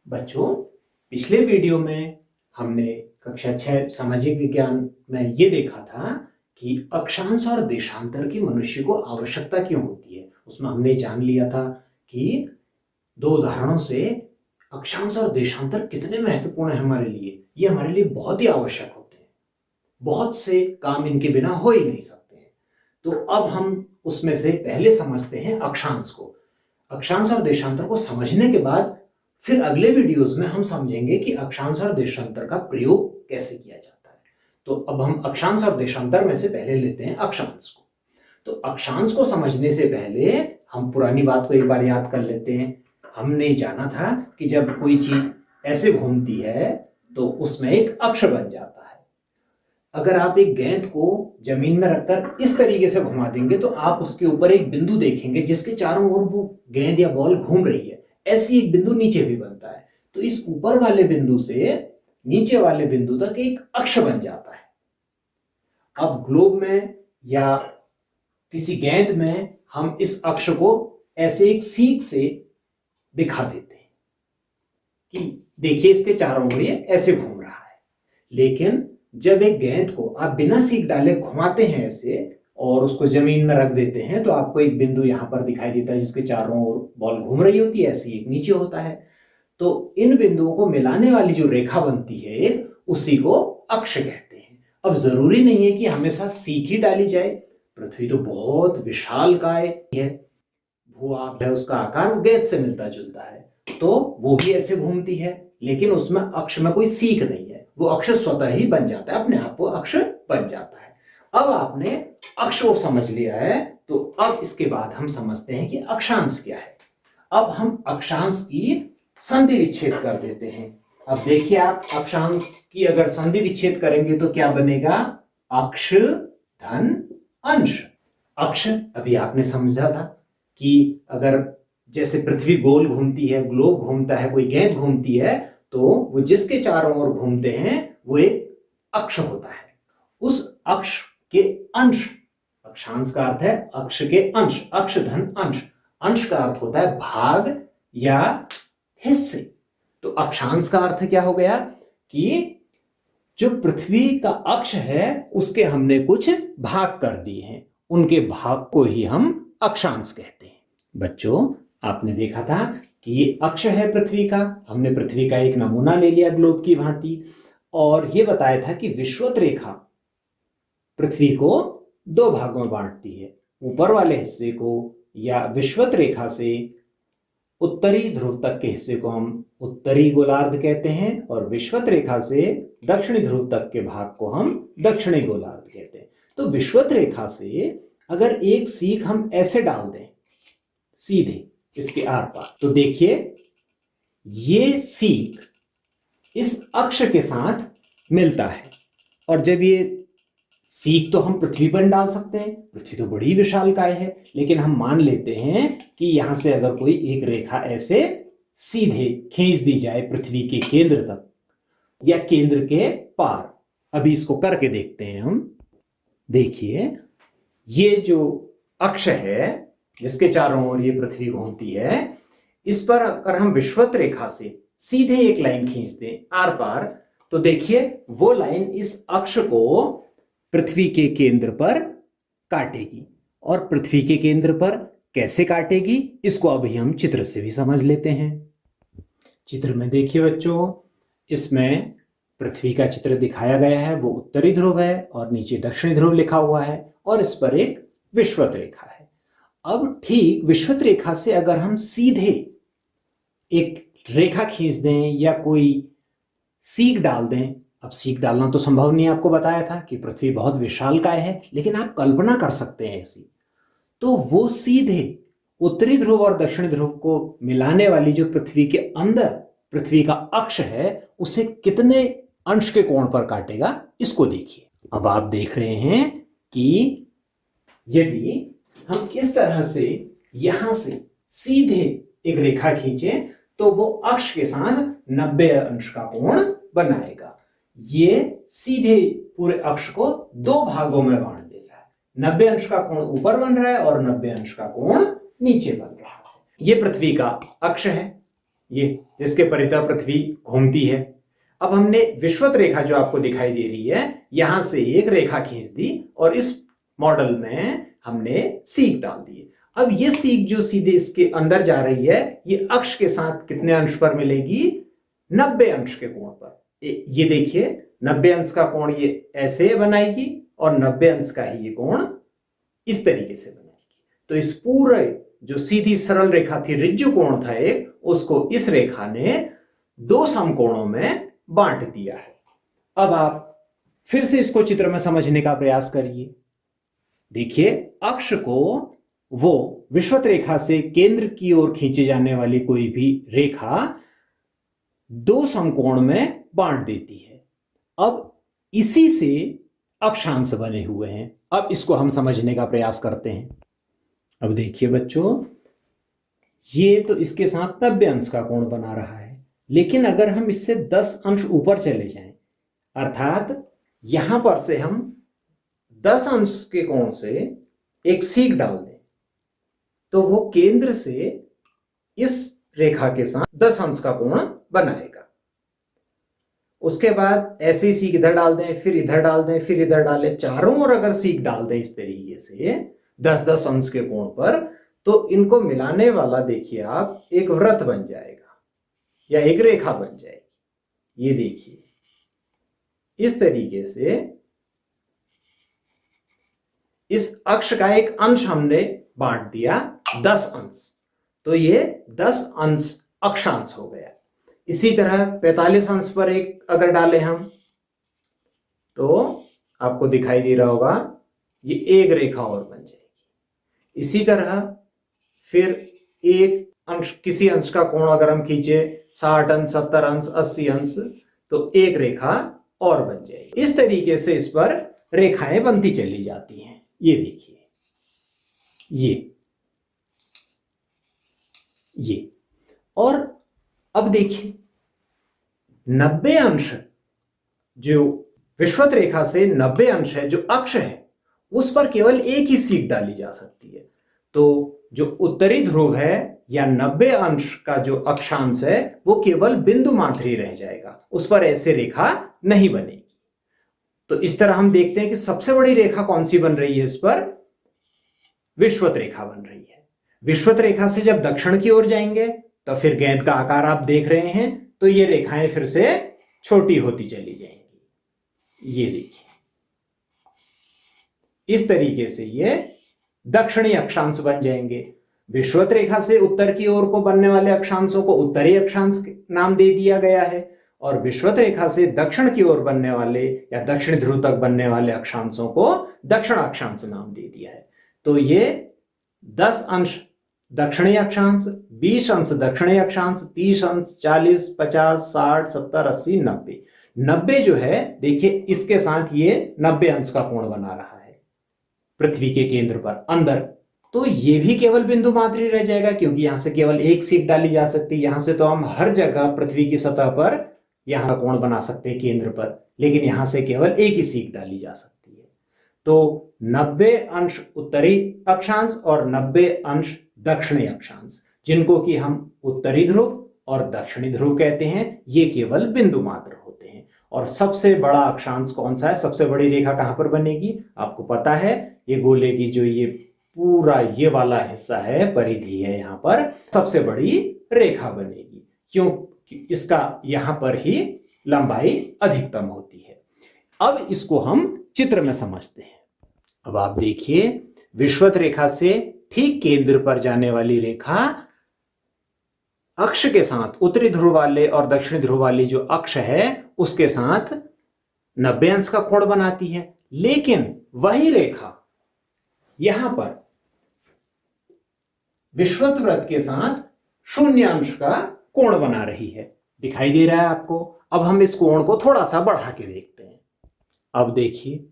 बच्चों, पिछले वीडियो में हमने कक्षा 6 सामाजिक विज्ञान में ये देखा था कि अक्षांश और देशांतर की मनुष्य को आवश्यकता क्यों होती है। उसमें हमने जान लिया था कि दो उदाहरणों से अक्षांश और देशांतर कितने महत्वपूर्ण है हमारे लिए। ये हमारे लिए बहुत ही आवश्यक होते हैं, बहुत से काम इनके बिना हो ही नहीं सकते हैं। तो अब हम उसमें से पहले समझते हैं अक्षांश को। अक्षांश और देशांतर को समझने के बाद फिर अगले वीडियोस में हम समझेंगे कि अक्षांश और देशांतर का प्रयोग कैसे किया जाता है। तो अब हम अक्षांश और देशांतर में से पहले लेते हैं अक्षांश को। तो अक्षांश को समझने से पहले हम पुरानी बात को एक बार याद कर लेते हैं। हमने जाना था कि जब कोई चीज ऐसे घूमती है तो उसमें एक अक्ष बन जाता है। अगर आप एक गेंद को जमीन में रखकर इस तरीके से घुमा देंगे तो आप उसके ऊपर एक बिंदु देखेंगे जिसके चारों ओर वो गेंद या बॉल घूम रही है। ऐसी एक बिंदु नीचे भी बनता है। तो इस ऊपर वाले बिंदु से नीचे वाले बिंदु तक एक अक्ष बन जाता है। अब ग्लोब में या किसी गेंद में हम इस अक्ष को ऐसे एक सीक से दिखा देते हैं कि देखिए इसके चारों ओर ये ऐसे घूम रहा है। लेकिन जब एक गेंद को आप बिना सीक डाले घुमाते हैं ऐसे और उसको जमीन में रख देते हैं तो आपको एक बिंदु यहां पर दिखाई देता है जिसके चारों ओर बॉल घूम रही होती है, ऐसे एक नीचे होता है। तो इन बिंदुओं को मिलाने वाली जो रेखा बनती है एक, उसी को अक्ष कहते हैं। अब जरूरी नहीं है कि हमेशा सीक ही डाली जाए। पृथ्वी तो बहुत विशालकाय है, भू-आभ है, उसका आकार गेंद से मिलता जुलता है, तो वो भी ऐसे घूमती है। लेकिन उसमें अक्ष में कोई सीक नहीं है, वो अक्ष स्वतः ही बन जाता है, अपने आप वो अक्ष बन जाता है। अब आपने अक्ष को समझ लिया है तो अब इसके बाद हम समझते हैं कि अक्षांश क्या है। अब हम अक्षांश की संधि विच्छेद कर देते हैं। अब देखिए आप अक्षांश की अगर संधि विच्छेद करेंगे तो क्या बनेगा? अक्ष धन अंश। अक्ष अभी आपने समझा था कि अगर जैसे पृथ्वी गोल घूमती है, ग्लोब घूमता है, कोई गेंद घूमती है, तो वो जिसके चारों ओर घूमते हैं वो एक अक्ष होता है। उस अक्ष के अंश, अक्षांश का अर्थ है अक्ष के अंश, अक्ष धन अंश। अंश का अर्थ होता है भाग या हिस्से। तो अक्षांश का अर्थ क्या हो गया कि जो पृथ्वी का अक्ष है उसके हमने कुछ भाग कर दिए हैं, उनके भाग को ही हम अक्षांश कहते हैं। बच्चों, आपने देखा था कि ये अक्ष है पृथ्वी का। हमने पृथ्वी का एक नमूना ले लिया ग्लोब की भांति और ये बताया था कि विषुवत रेखा पृथ्वी को दो भागों में बांटती है। ऊपर वाले हिस्से को या विषुवत रेखा से उत्तरी ध्रुव तक के हिस्से को हम उत्तरी गोलार्ध कहते हैं और विषुवत रेखा से दक्षिणी ध्रुव तक के भाग को हम दक्षिणी गोलार्ध कहते हैं। तो विषुवत रेखा से अगर एक सीक हम ऐसे डाल दें सीधे इसके आर पार, तो देखिए ये सीक इस अक्ष के साथ मिलता है। और जब ये सीक तो हम पृथ्वी पर डाल सकते हैं, पृथ्वी तो बड़ी विशालकाय है, लेकिन हम मान लेते हैं कि यहां से अगर कोई एक रेखा ऐसे सीधे खींच दी जाए पृथ्वी के केंद्र तक या केंद्र के पार। अभी इसको करके देखते हैं हम। देखिए ये जो अक्ष है जिसके चारों ओर ये पृथ्वी घूमती है, इस पर अगर हम विषुवत रेखा से सीधे एक लाइन खींच दें आर पार, तो देखिए वो लाइन इस अक्ष को पृथ्वी के केंद्र पर काटेगी। और पृथ्वी के केंद्र पर कैसे काटेगी इसको अभी हम चित्र से भी समझ लेते हैं। चित्र में देखिए बच्चों, इसमें पृथ्वी का चित्र दिखाया गया है, वो उत्तरी ध्रुव है और नीचे दक्षिणी ध्रुव लिखा हुआ है और इस पर एक विषुवत रेखा है। अब ठीक विषुवत रेखा से अगर हम सीधे एक रेखा खींच दें या कोई सीक डाल दें, अब सीक डालना तो संभव नहीं, आपको बताया था कि पृथ्वी बहुत विशालकाय है, लेकिन आप कल्पना कर सकते हैं ऐसी, तो वो सीधे उत्तरी ध्रुव और दक्षिणी ध्रुव को मिलाने वाली जो पृथ्वी के अंदर पृथ्वी का अक्ष है उसे कितने अंश के कोण पर काटेगा इसको देखिए। अब आप देख रहे हैं कि यदि हम इस तरह से यहां से सीधे एक रेखा खींचे तो वो अक्ष के साथ 90 अंश का कोण बनाएगा। ये सीधे पूरे अक्ष को दो भागों में बांट दे रहा है। 90 अंश का कोण ऊपर बन रहा है और 90 अंश का कोण नीचे बन रहा है। ये पृथ्वी का अक्ष है, ये जिसके परितः पृथ्वी घूमती है। अब हमने विषुवत रेखा जो आपको दिखाई दे रही है, यहां से एक रेखा खींच दी और इस मॉडल में हमने सीक डाल दिए। अब ये सीक जो सीधे इसके अंदर जा रही है, ये अक्ष के साथ कितने अंश पर मिलेगी? 90 अंश के कोण पर। ये देखिए 90 अंश का कोण ये ऐसे बनाएगी और 90 अंश का ही ये कोण इस तरीके से बनाएगी। तो इस पूरे जो सीधी सरल रेखा थी, ऋजु कोण था एक, उसको इस रेखा ने दो समकोणों में बांट दिया है। अब आप फिर से इसको चित्र में समझने का प्रयास करिए। देखिए अक्ष को वो विषुवत रेखा से केंद्र की ओर खींचे जाने वाली कोई भी रेखा दो समकोण में बांट देती है। अब इसी से अक्षांश बने हुए हैं। अब इसको हम समझने का प्रयास करते हैं। अब देखिए बच्चों, ये तो इसके साथ 90 अंश का कोण बना रहा है, लेकिन अगर हम इससे 10 अंश ऊपर चले जाएं, अर्थात यहां पर से हम 10 अंश के कोण से एक सीक डाल दें, तो वो केंद्र से इस रेखा के साथ 10 अंश का कोण बनाएगा। उसके बाद ऐसे ही सीक इधर डाल दें, फिर इधर डाल दें, फिर इधर डालें, चारों ओर अगर सीक डाल दें इस तरीके से 10-10 अंश के कोण पर, तो इनको मिलाने वाला देखिए आप एक वृत्त बन जाएगा या एक रेखा बन जाएगी। ये देखिए इस तरीके से इस अक्ष का एक अंश हमने बांट दिया 10 अंश, तो ये 10 अंश अक्षांश हो गया। इसी तरह 45 अंश पर एक अगर डालें हम, तो आपको दिखाई दे रहा होगा ये एक रेखा और बन जाएगी। इसी तरह फिर एक अंश, किसी अंश का कोण अगर हम खींचे 60 अंश, 70 अंश, 80 अंश, तो एक रेखा और बन जाएगी। इस तरीके से इस पर रेखाएं बनती चली जाती हैं। ये देखिए ये और अब देखिए 90 अंश जो विषुवत रेखा से 90 अंश है, जो अक्ष है, उस पर केवल एक ही सीक डाली जा सकती है। तो जो उत्तरी ध्रुव है या 90 अंश का जो अक्षांश है, वो केवल बिंदु मात्र ही रह जाएगा, उस पर ऐसे रेखा नहीं बनेगी। तो इस तरह हम देखते हैं कि सबसे बड़ी रेखा कौन सी बन रही है इस पर? विषुवत रेखा बन रही है। विषुवत रेखा से जब दक्षिण की ओर जाएंगे तो फिर गेंद का आकार आप देख रहे हैं, तो ये रेखाएं फिर से छोटी होती चली जाएंगी। ये देखिए इस तरीके से ये दक्षिणी अक्षांश बन जाएंगे। विषुवत रेखा से उत्तर की ओर को बनने वाले अक्षांशों को उत्तरी अक्षांश नाम दे दिया गया है, और विषुवत रेखा से दक्षिण की ओर बनने वाले या दक्षिण ध्रुव तक बनने वाले अक्षांशों को दक्षिण अक्षांश नाम दे दिया है। तो ये 10 अंश दक्षिणी अक्षांश, 20 अंश दक्षिणी अक्षांश, 30 अंश, 40, 50, 60, 70, 80, 90। 90 जो है देखिए इसके साथ ये 90 अंश का कोण बना रहा है पृथ्वी के केंद्र पर अंदर। तो ये भी केवल बिंदु मात्र ही रह जाएगा, क्योंकि यहां से केवल एक सीक डाली जा सकती है। यहां से तो हम हर जगह पृथ्वी की सतह पर यहां कोण बना सकते हैं केंद्र पर, लेकिन यहां से केवल एक ही सीक डाली जा सकती है। तो 90 अंश उत्तरी अक्षांश और 90 अंश दक्षिणी अक्षांश, जिनको कि हम उत्तरी ध्रुव और दक्षिणी ध्रुव कहते हैं, ये केवल बिंदु मात्र होते हैं। और सबसे बड़ा अक्षांश कौन सा है? सबसे बड़ी रेखा कहां पर बनेगी? आपको पता है, ये गोले की जो ये पूरा ये वाला हिस्सा है, परिधि है, यहां पर सबसे बड़ी रेखा बनेगी, क्यों? इसका यहां पर ही लंबाई अधिकतम होती है। अब इसको हम चित्र में समझते हैं। अब आप देखिए विषुवत रेखा से ठीक केंद्र पर जाने वाली रेखा अक्ष के साथ, उत्तरी ध्रुव वाले और दक्षिणी ध्रुव वाली जो अक्ष है उसके साथ 90 अंश का कोण बनाती है। लेकिन वही रेखा यहां पर विषुवत वृत्त के साथ 0 अंश का कोण बना रही है। दिखाई दे रहा है आपको? अब हम इस कोण को थोड़ा सा बढ़ा के देखते हैं। अब देखिए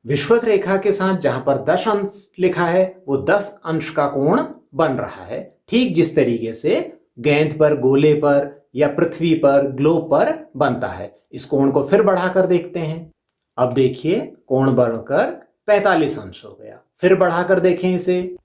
विषुवत रेखा के साथ जहां पर 10 अंश लिखा है, वो 10 अंश का कोण बन रहा है, ठीक जिस तरीके से गेंद पर, गोले पर या पृथ्वी पर, ग्लोब पर बनता है। इस कोण को फिर बढ़ाकर देखते हैं। अब देखिए कोण बढ़कर 45 अंश हो गया। फिर बढ़ाकर देखें इसे,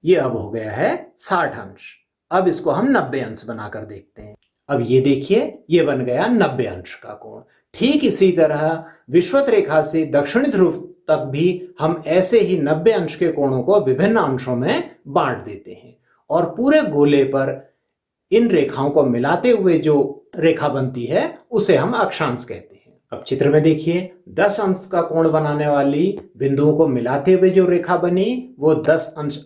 ये अब हो गया है 60 अंश। अब इसको हम 90 अंश बनाकर देखते हैं। अब ये देखिए, ये बन गया 90 अंश का कोण। ठीक इसी तरह विषुवत रेखा से दक्षिणी ध्रुव तक भी हम ऐसे ही 90 अंश के कोणों को विभिन्न अंशों में बांट देते हैं और पूरे गोले पर इन रेखाओं को मिलाते हुए जो रेखा बनती है उसे हम अक्षांश कहते हैं। अब चित्र में देखिए, 10 अंश का कोण बनाने वाली बिंदुओं को मिलाते हुए जो रेखा बनी वो 10 अंश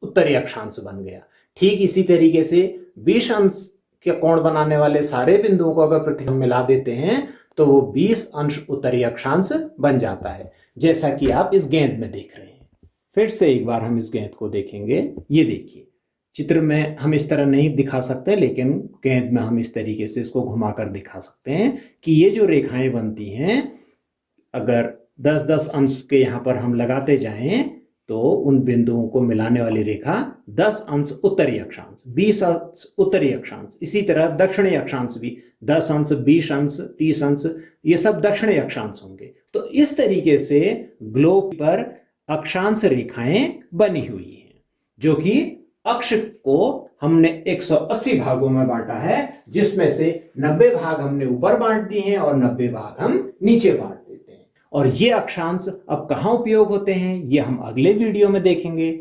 उत्तरी अक्षांश बन गया। ठीक इसी तरीके से 20 अंश के कोण बनाने वाले सारे बिंदुओं को अगर पृथ्वी में मिला देते हैं तो वो 20 अंश उत्तरी अक्षांश बन जाता है, जैसा कि आप इस गेंद में देख रहे हैं। फिर से एक बार हम इस गेंद को देखेंगे। ये देखिए, चित्र में हम इस तरह नहीं दिखा सकते, लेकिन गेंद में हम इस तरीके से इसको घुमाकर दिखा सकते हैं कि ये जो रेखाएं बनती हैं, अगर 10-10 अंश के यहाँ पर हम लगाते जाएं तो उन बिंदुओं को मिलाने वाली रेखा 10 अंश उत्तरी अक्षांश, 20 अंश उत्तरी अक्षांश, इसी तरह दक्षिणी अक्षांश भी 10 अंश, 20 अंश, 30 अंश, ये सब दक्षिणी अक्षांश होंगे। तो इस तरीके से ग्लोब पर अक्षांश रेखाएं बनी हुई हैं, जो कि अक्ष को हमने 180 भागों में बांटा है, जिसमें से 90 भाग हमने ऊपर बांट दिए हैं और 90 भाग हम नीचे बांट देते हैं। और ये अक्षांश अब कहाँ उपयोग होते हैं, ये हम अगले वीडियो में देखेंगे।